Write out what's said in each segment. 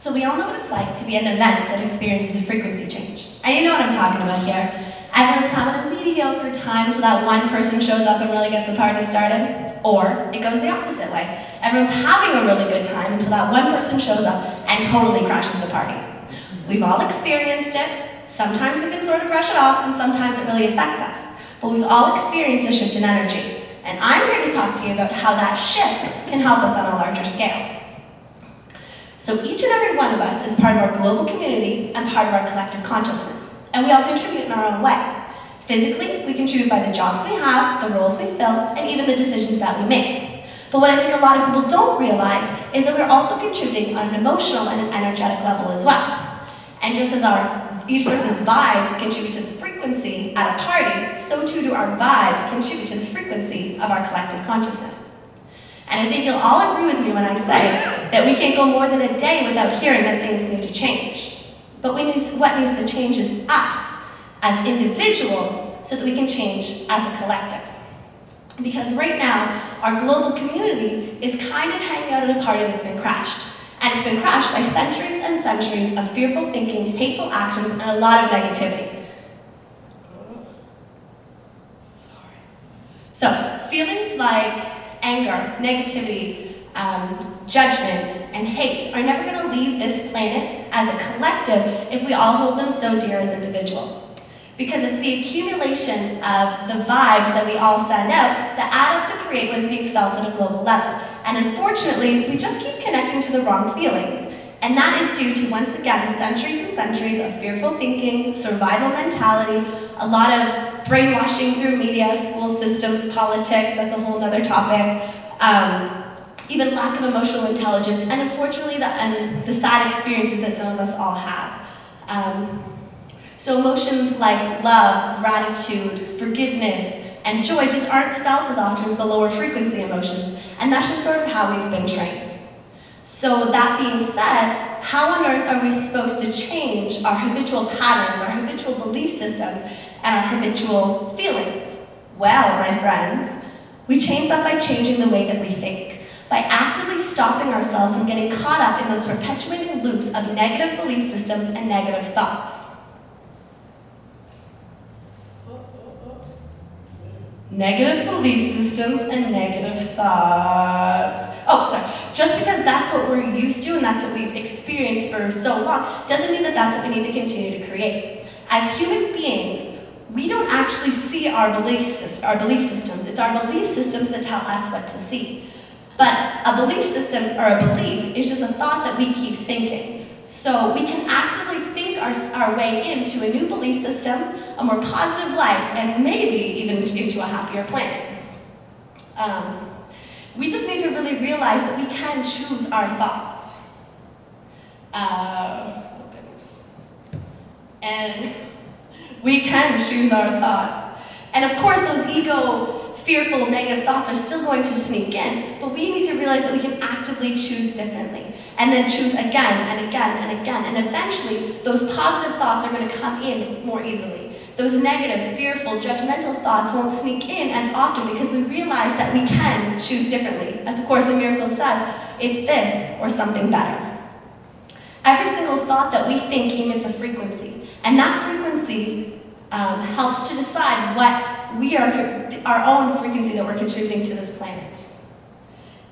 So we all know what it's like to be at an event that experiences a frequency change. And you know what I'm talking about here. Everyone's having a mediocre time until that one person shows up and really gets the party started. Or it goes the opposite way. Everyone's having a really good time until that one person shows up and totally crashes the party. We've all experienced it. Sometimes we can sort of brush it off, and sometimes it really affects us. But we've all experienced a shift in energy. And I'm here to talk to you about how that shift can help us on a larger scale. So each and every one of us is part of our global community and part of our collective consciousness. And we all contribute in our own way. Physically, we contribute by the jobs we have, the roles we fill, and even the decisions that we make. But what I think a lot of people don't realize is that we're also contributing on an emotional and an energetic level as well. And just as each person's vibes contribute to the frequency at a party, so too do our vibes contribute to the frequency of our collective consciousness. And I think you'll all agree with me when I say that we can't go more than a day without hearing that things need to change. But what needs to change is us as individuals so that we can change as a collective. Because right now, our global community is kind of hanging out at a party that's been crashed. And it's been crashed by centuries and centuries of fearful thinking, hateful actions, and a lot of negativity. So, feelings like anger, negativity, judgment, and hate are never going to leave this planet as a collective if we all hold them so dear as individuals. Because it's the accumulation of the vibes that we all send out that add up to create what is being felt at a global level. And unfortunately, we just keep connecting to the wrong feelings. And that is due to, once again, centuries and centuries of fearful thinking, survival mentality, a lot of brainwashing through media, school systems, politics, that's a whole other topic, even lack of emotional intelligence, and unfortunately the sad experiences that some of us all have. So emotions like love, gratitude, forgiveness, and joy just aren't felt as often as the lower frequency emotions, and that's just sort of how we've been trained. So that being said, how on earth are we supposed to change our habitual patterns, our habitual belief systems, and our habitual feelings? Well, my friends, we change that by changing the way that we think, by actively stopping ourselves from getting caught up in those perpetuating loops of negative belief systems and negative thoughts. Negative belief systems and negative thoughts. Oh, sorry. Just because that's what we're used to and that's what we've experienced for so long doesn't mean that that's what we need to continue to create. As human beings, we don't actually see our belief systems. It's our belief systems that tell us what to see. But a belief system or a belief is just a thought that we keep thinking. So we can actively think our way into a new belief system, a more positive life, and maybe even into a happier planet. We just need to really realize that we can choose our thoughts. Oh goodness. And we can choose our thoughts. And of course those ego, fearful, negative thoughts are still going to sneak in, but we need to realize that we can actively choose differently, and then choose again and again and again, and eventually those positive thoughts are going to come in more easily. Those negative, fearful, judgmental thoughts won't sneak in as often because we realize that we can choose differently. As A Course in Miracles says, it's this or something better. Every single thought that we think emits a frequency, and that frequency helps to decide what our own frequency that we're contributing to this planet.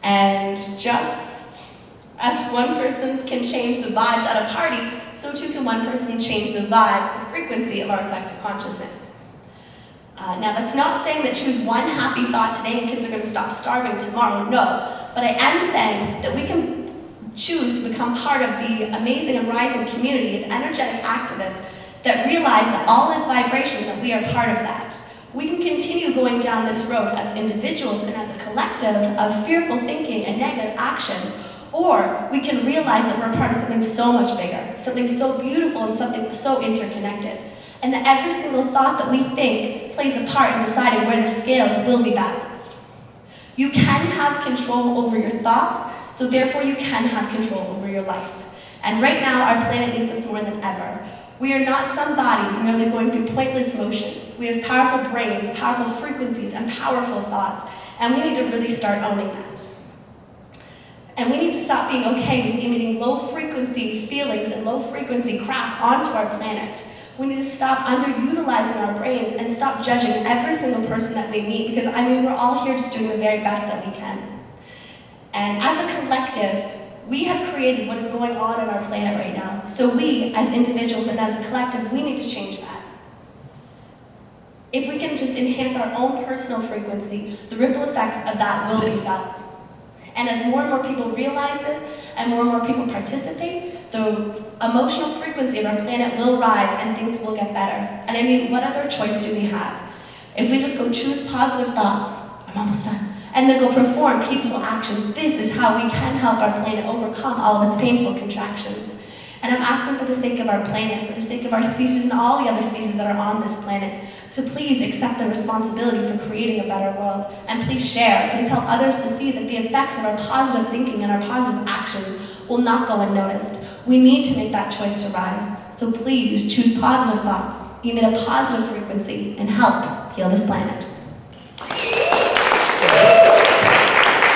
And just as one person can change the vibes at a party, so too can one person change the vibes, the frequency of our collective consciousness. Now that's not saying that choose one happy thought today and kids are going to stop starving tomorrow, no. But I am saying that we can choose to become part of the amazing and rising community of energetic activists that realize that all is vibration, that we are part of that. We can continue going down this road as individuals and as a collective of fearful thinking and negative actions, or we can realize that we're part of something so much bigger, something so beautiful and something so interconnected, and that every single thought that we think plays a part in deciding where the scales will be balanced. You can have control over your thoughts, so therefore you can have control over your life. And right now, our planet needs us more than ever. We are not some bodies merely going through pointless motions. We have powerful brains, powerful frequencies, and powerful thoughts, and we need to really start owning that. And we need to stop being okay with emitting low-frequency feelings and low-frequency crap onto our planet. We need to stop underutilizing our brains and stop judging every single person that we meet, because we're all here just doing the very best that we can. And as a collective, we have created what is going on in our planet right now. So we, as individuals and as a collective, we need to change that. If we can just enhance our own personal frequency, the ripple effects of that will be felt. And as more and more people realize this, and more people participate, the emotional frequency of our planet will rise and things will get better. And what other choice do we have? If we just go choose positive thoughts, I'm almost done, and then go perform peaceful actions, this is how we can help our planet overcome all of its painful contractions. And I'm asking for the sake of our planet, for the sake of our species and all the other species that are on this planet, to please accept the responsibility for creating a better world. And please share, please help others to see that the effects of our positive thinking and our positive actions will not go unnoticed. We need to make that choice to rise. So please choose positive thoughts, emit a positive frequency, and help heal this planet.